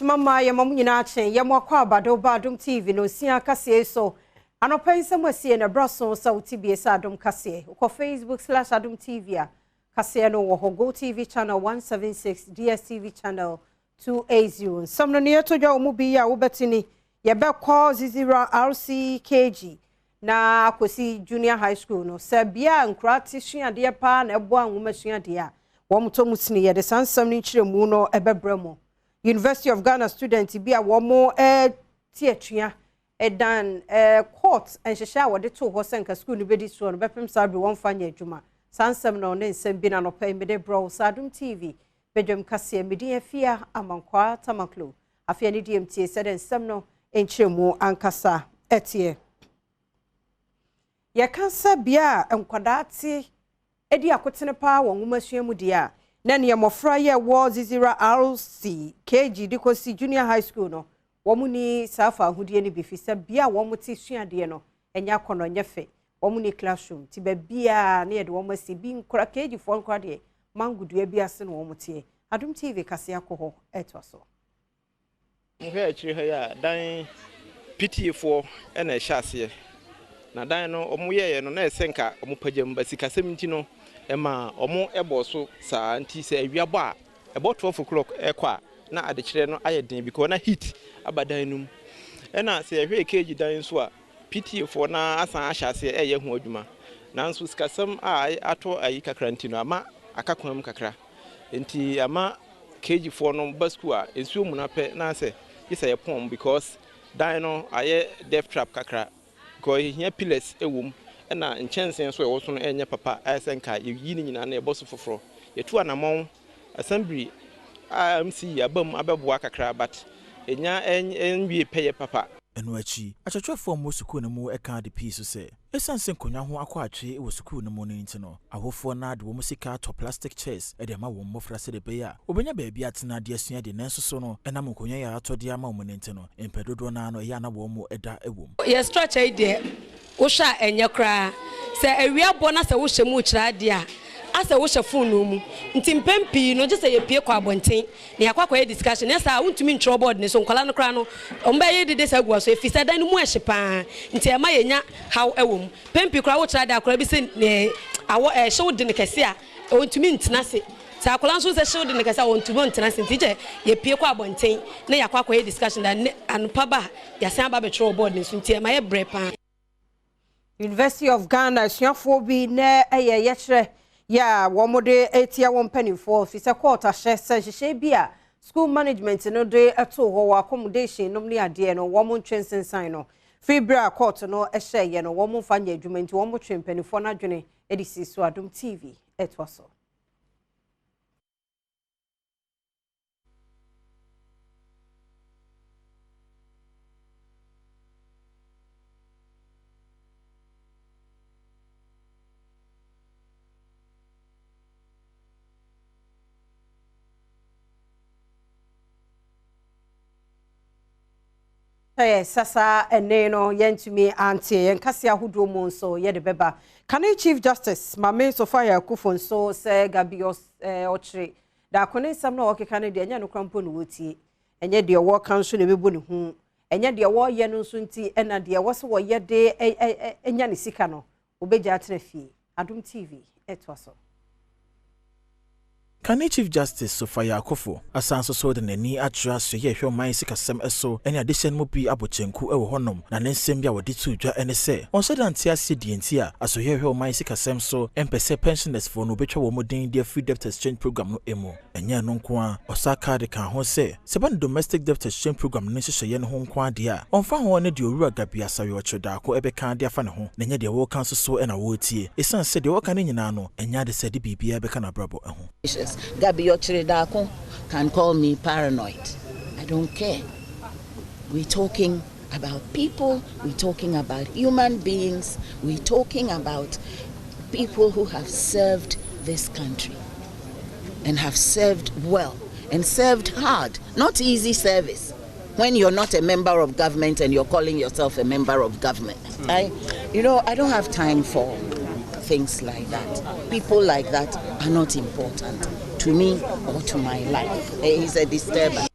mama ya mamu nyina achen ya mwakwa Badwam TV no sia kase so anopa nsem asie na braso sa utibie sa Adom kase ko Facebook/Adom TV a kase no wo Go TV channel 176 DSTV channel 280 somno ne to dwa omu bi ya wo betini ye be call 00 RCKG na akosi junior high school no sabia nkrati suade pa na ebo anwoma suade a wo mto mutini ye de sansam ni kiremu no ebebramo University of Ghana student bi a womo tietua edan court enhyehyɛ a wode to ho senka school no bedi so no bepem sabe won fanya adwuma sansam no ne nsem bi na no pay me de bro Adom TV Badwam kase medi afia amankwa tamaklo afia ne DMT said nsem no enkyeremu ankasa etie ye kansa bia nkwadate edi akotene pa won nwumasua mu dia na ne mofra ye wo 00 RCKG dikosi junior high school no womuni safa ahudie ne bifisa bia womuti suade no enya kono nyefe womuni classroom ti ba bia na ye de womasi bi nkora KG fo nkora de mangudua bia se no womutie Adom TV kase akoho etwaso mhwe akiri ha ya dan PTA4 na ehyaase na dan no omuye no na esenka omupagam basikasem nti no ema omo eboso saa nti se awiabo a ebo 12 o'clock ekwa na adekire no ayeden because na heat abadan num ena se ehwe keji dan so a PTA4 na asan ahyase eye hu adwuma nanso sikasem a ato ayi kakra nti no ama akakwam kakra nti ama KG4 no basku a ensuo mu na pe na se isa ye pom because dan no aye death trap kakra ko here pillars ewom na nchensen so ewo so no enye papa asenka yi ni nyina na eboso foforo yetu anamon assembly MC abam abeboa kakra but enya enwie peye papa eno achi achachwefo mo sukuu no mu eka de piece se esanse nkonya ho akwa atwe wo sukuu no mu no nti no ahofo na de wo musika to plastic chairs e de ma wo mmofra se de be ya obenya baabi atena de asua de nanso so no enam nkonya ya ato de ama wo nti no empedodo na no ya na wo mu eda ewom ye structure ide wo sha enye kra se awia bo na se wo hyemu kira de a asa wo hye phone no mu nti mpempi no je se ye pie kwa abonten na yakwa ye discussion na sa wontumi ntro board ne so nkwala no kra no omba ye de sa gua so efisa dan mu ehye pa nti e ma ye nya how ewom pempi kra wo kira de akra bi se ne awo ehye wo de ne kese a wontumi ntena se sa akwala nso se hye wo de ne kese a wontumi ntena se nti je ye pie kwa abonten na yakwa ye discussion da anpa ba ya san ba be tro board ne so nti e ma ye bre pa University of Ghana suafo bi na eye yekre ya womode etia wompanifo fisa court ahye se bia school management no de eto ho accommodation no ne ade no womo ntwensensan no free bra court no ehye ye no womo fanya adwuma nti womo twempanifo na dwene edisi so Adom TV etwaso sasa eneno yentumi antie yenkase ahodo mu nso ye de beba Kane Chief Justice Mame Sofia Kufo nso se Gabios ochre da kone sam na okeka ne de enya no krampo no wotie enye de wo kan so ne bebu ne hu enye de wo ye no nso nti ena de wo se wo ye de enya ne sika no obegya atrefi Adom TV etwaso Kane Chief Justice Sofia Kufo asanso so de nani atra so ye hwe man sikasem eso ene adehye no bi abochenku ewo honom na ne nsem bia wode tu dwa ene se onso de ante ase die nti a aso ye hwe man sikasem so empese pensioners for no betwa wo modin dia free debt exchange program no emu enye no nko a osaka de kan ho se ban domestic debt exchange program no hyehyeye no ho nko ade a onfa ho ne de owura gabia sawe ocheda ko ebe kan de afa ne ho na enye de wo kan so ena wo tie esan se de wo kan nyina no enya de se de bibia ebe kan abrabo eho Gabi Ochiridako can call me paranoid. I don't care. We're talking about people, we're talking about human beings, we're talking about people who have served this country and have served well and served hard. Not easy service when you're not a member of government and you're calling yourself a member of government. I don't have time for things like that. People like that are not important to me or to my life. He's a disturber.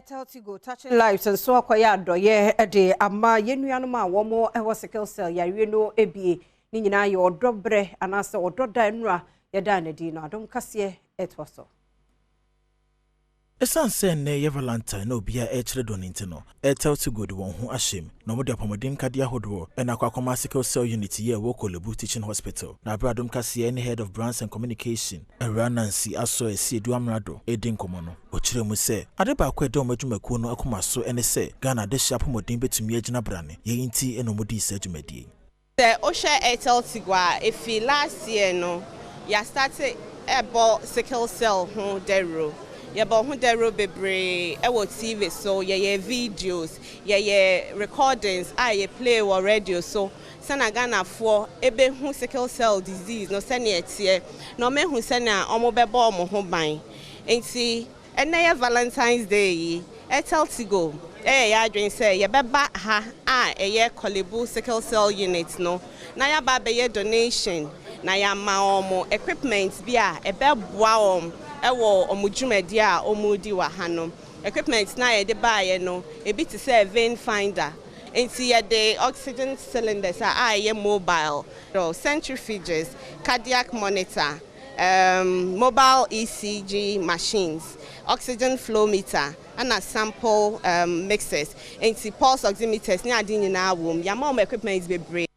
Tigo touching lives and so akwaya adoye de ama yenuanom a womo ewo sickle cell yare no ebie ni nyina ye odobre anase ododa nura ye da na di no Adom kase etwoso. Esan say ne ye Valentine no bia e kire do nintino Tigo de won ho ahyem na mo de apomodin kade ahodo e na kwakoma sickle cell unit ye wo Kolebu teaching hospital na Adom kase any head of brands and communication Nancy aso esi edu amrado edin komo no o kire mu say ade ba kwa de o madwumaku no akoma so ene say Ghana de hya apomodin betumi agina brane ye nti eno modi isa dwumadie the Osha Tigo efi last year no ya started ebo sickle cell ho dero ya ba ho dero bebre e wo TV so ye videos ye recordings ye play or radio so sana Ghana for ebe hu sickle cell disease no sene etie no me hu sene a omo bebo omo ho ban enti ene ye Valentine's Day yi Tigo ya adwen say ye beba ha ye Kolebu sickle cell unit no na ya ba be ye donation na ya ma omo equipment bia ebe boa ewo omudwumadi a omudi wa hanom equipment na ye de baaye no ebi ti say vein finder enti ye de oxygen cylinders ye mobile centrifuges cardiac monitor mobile ECG machines oxygen flow meter and a sample mixers enti pulse oximeters ni adi nyina wom ya ma equipment be break.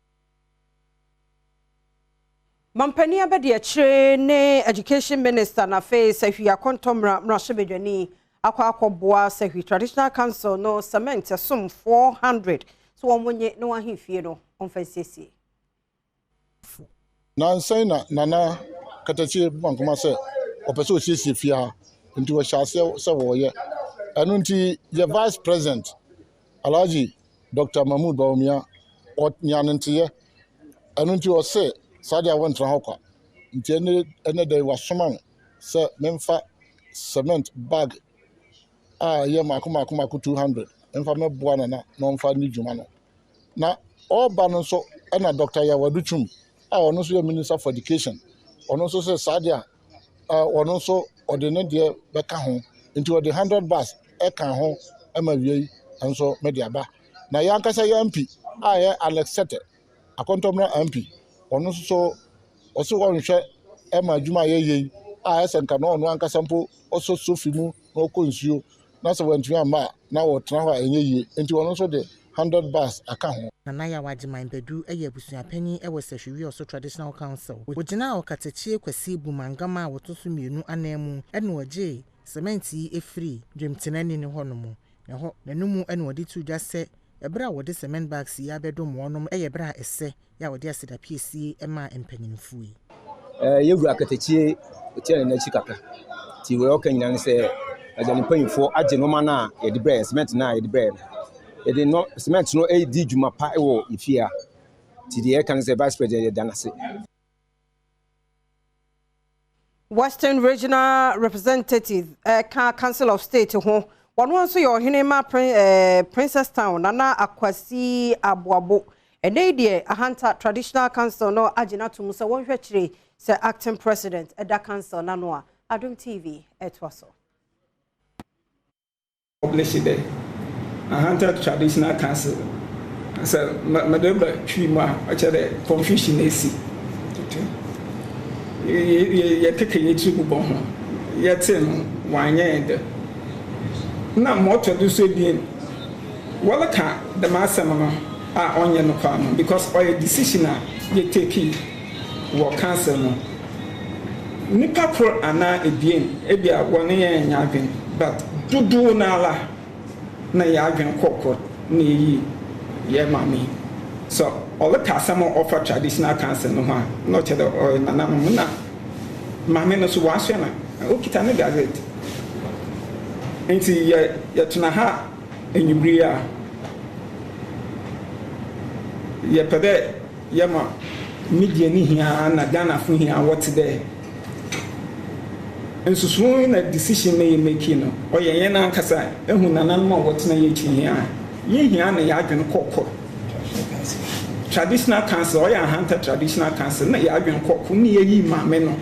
Mampani abedi achire ne education minister na face ahwi akontomra mrashebedwani akwa sehwi traditional council no cement sum 400 so omonye no ahifie no onfasiesie na nsena nana katachi bankoma se opeso siesie fia nti wo hyase se wo ye anu nti ye vice president Alhaji Dr. Mahmoud Bawumia onyanentie anu nti o se Sadia went to Hoka. Ene was someone, sir, memfa cement bag. Ye makuma 200. And for me, Buana, non for Nijumano. Now, all balance so, and a doctor Yawaduchum. I will also Minister for Education. On also say Sadia, on also ordinate dear Becahon into the 100 bus, Ekaho, MV, and so Mediaba. Now, Yankasa MP, Alex Sette, a contomna MP. Ono so also one share Emma Juma ye and canon one casampo also sofimu no consume na so went to ma na wo trawa enye into also the 100 bus account Nanaya wajima imbedu eye busuapani e wosehwi also traditional council wogina okatechie kwasi bumangama wotoso mienu anemu ene oje cementi efri dwemtenani ne honomu ne ho nanumu ene wodi tudwa se ebra wodi cement bags ya bedom wonom eye bra ese ya wodi aseda PSC ema empanyinfu yegura katechie tiene na chikaka ti we okanyina ne se ajani panyinfo age no ma na ye de bra cement na ye de bra ye de no cement no e di djuma pa e wo ifia ti de kan se vice president ye danase Western Regional Representative Council of State ho one so your hinema Princess Town nana akwasi aboabo ene die ahanta traditional council no agina to musa won hwekire se acting president eda council nano a Adom TV etwaso published there ahanta traditional council so madaba twima actually confusion esi ye keke yitu bo ho ye tin wanye na moto do so bien wala ka the masam no a onye no kwa no because all decision a ye take wo cancel no nipa pro ana ebien ebia woni ye nyaadwen but dudu na ala na ya adwen kokko na yi ye mami so all the kasam offer traditional council no ha no che the na na mami no so washe na okita na gazette enti ya tuna ha enyubria ya pede yama media ni hia na Ghana fu hia what there ensusu na decision na ye make no oye na nkasa ehu nanan ma what na ye chi hia na ya adwen kokko traditional council oya hunter traditional council na ya adwen kokko ni ye yi ma me no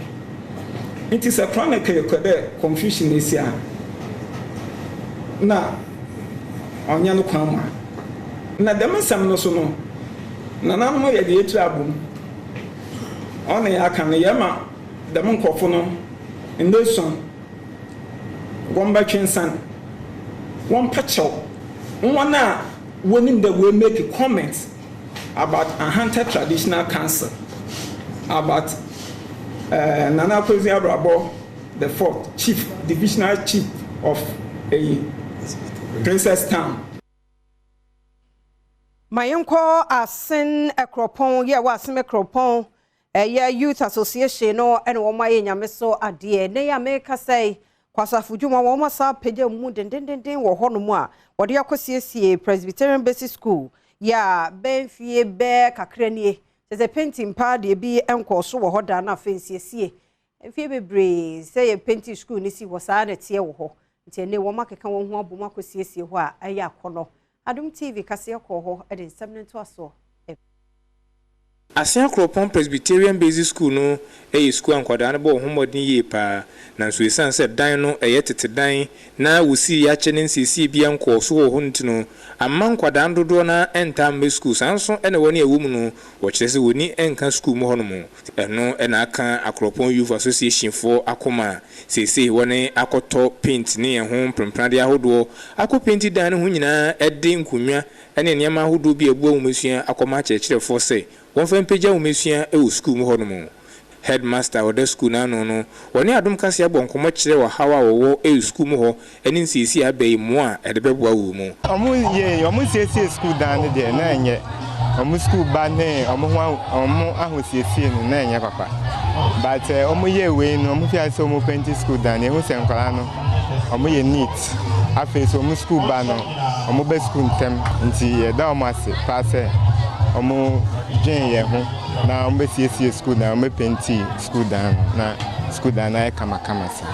enti se chronicle ko de confusion esia na onya no kwama na dem sam no so no na nan mo ye de etu abom ona ya kan ye ma dem nkofo no ndeson womba twensan one patcho one na wonim that will make comments about a hunter traditional council about Nana Kwesi Abrabo the fourth chief divisional chief of a Princess Town. Mayenko asen ekropon ye wasem ekropon ye youth association no ene wo maye nyame so ade ne ya meka say kwasafudwuma wo masa pege mu dendenden wo ho no mu a wo de yakosiesie Presbyterian Basic School ya benfie be kakranie se painting pa de bi enko so wo ho da na fensiesie enfie bebre say ye painting school ni si wo sa na tie wo ho nti ne wo makeka wo ho abom akosiesie ho a aya akono Adom TV kase ko ho e de nsem nto aso Asia Kropon Presbyterian Basic School no school ankwada na bo homodin ye pa na so esan se dan no tete dan na wusi ya chene nsisi bia nko so ho ntino amma nkwada ndodo na entam school sanso ene woni ewum no wo kire se woni enka school mo hono mo eno ena aka Akropon Youth Association for akoma sese woni akoto paint ne ho premprade ahodo akọ paint dan no ho nyina ede nkunwa ene niam ahodo bi ebu awumesua akoma chekire for say one fan page umesua e school mo hono headmaster of the school na no woni Adom kase abon komo kire wa hawa wo e school mo ho eni nsisi abai mo a e de beboa wo mu omo siesie school dan de na enye omo school ba ne omo ahosiesie no na enye papa but omo ye we no omo fi ase omo paint school dan e hu se nkwala no omo ye neat afi so omo school ba no omo be school ntem nti ye da omo ase passe omo gen ye ho na omo siesie school na omo painti school dan na kama sa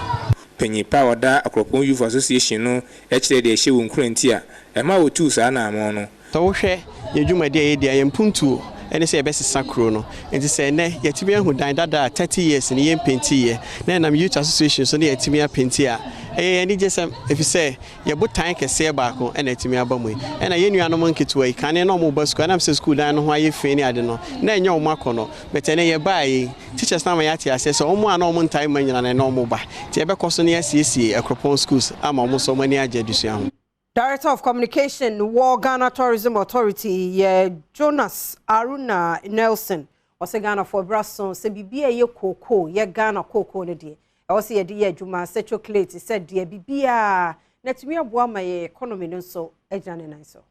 penyi pa oda Akropon Youth Association no e kire de ehye wo nkranti a e ma wo tu sa na amo no to wo hwe ye dwumade ye dia ye mpuntuo ene se ebesesa kro no enti se ne yetimi ahu dan dada 30 years ne ye painti ye na nam Youth Association so ne yetimi a painti a eni jesem efi se ye botan kese ba ko ena yetimi aba mu ena ye nuanom nketewa yi kan na mo ba school na se school dan no ho aye fe ni ade no na enye omo akono betene ye ba yi teachers na ma yati ase se omo ana omo ntai manyina na omo ba ti ebekoso ne asiesie Akropon schools ama omo so mani agedusua ho. Director of Communication, War Ghana Tourism Authority, Jonas Aruna Nelson, was a Ghana for Brasson, se bibia ye koko, ye Ghana koko ne de. I was here dear Juma, set chocolate, said dear bibia, let me aboa my economy no so, ejane so.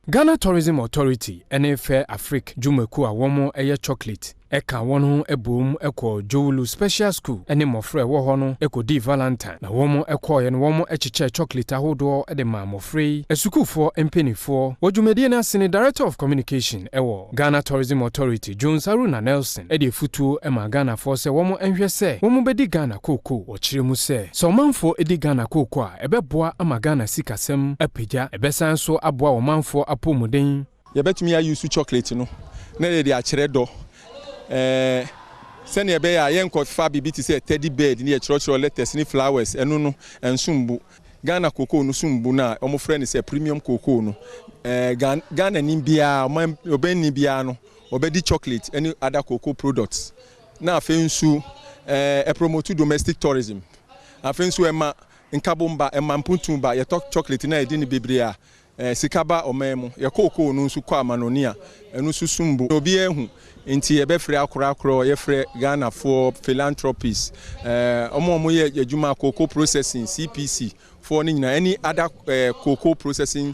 Ghana Tourism Authority, NFA Afrique, Jumeku a womo eye chocolate. Eka wono ebom eko Jowulu Special School ene mofre wo ho no eko di Valentine na womo eko ye no womo echiche chocolate ahodo ede ma mofre esukufo empenifo wodwumedie na sene Director of Communication ewo Ghana Tourism Authority Jones Aruna Nelson ede futu ema Ghana for se womo enhwe se womo bedi Ghana koko wo kire mu se so manfo edi Ghana koko a ebeboa ama Ghana sikasem apagya ebesan so aboa wo manfo apomuden ye betumi ayusu chocolate no na de akire do sene be ya yenko fa bibiti se teddy bed ni chiro letters ni flowers enu no ensumbu Ghana cocoa no sumbu na omo friend say premium cocoa no Ghana ni bia obeni bia no obedi chocolate any other cocoa products na afensu promote domestic tourism afensu ema nkabomba ema mpuntumba ye talk chocolate na edi ni bebrea sikaba omemu ye cocoa no nsu kwa amanonia enu susumbu obi ehu nti ye be free akora ye free Ghana for philanthropies omo ye adwuma cocoa processing CPC for ni nyina any other cocoa processing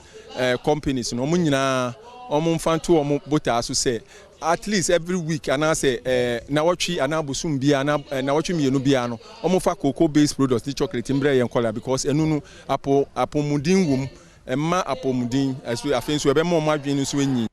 companies no omo nyina omo mfanto omo bota aso say at least every week and I say na watchi anabusum bia na watchi mienu bia no omo fa cocoa based products the chocolate mbre yen kola because enu no apomudin wom emma apomudin aso afenso ebe mo madwen so enyi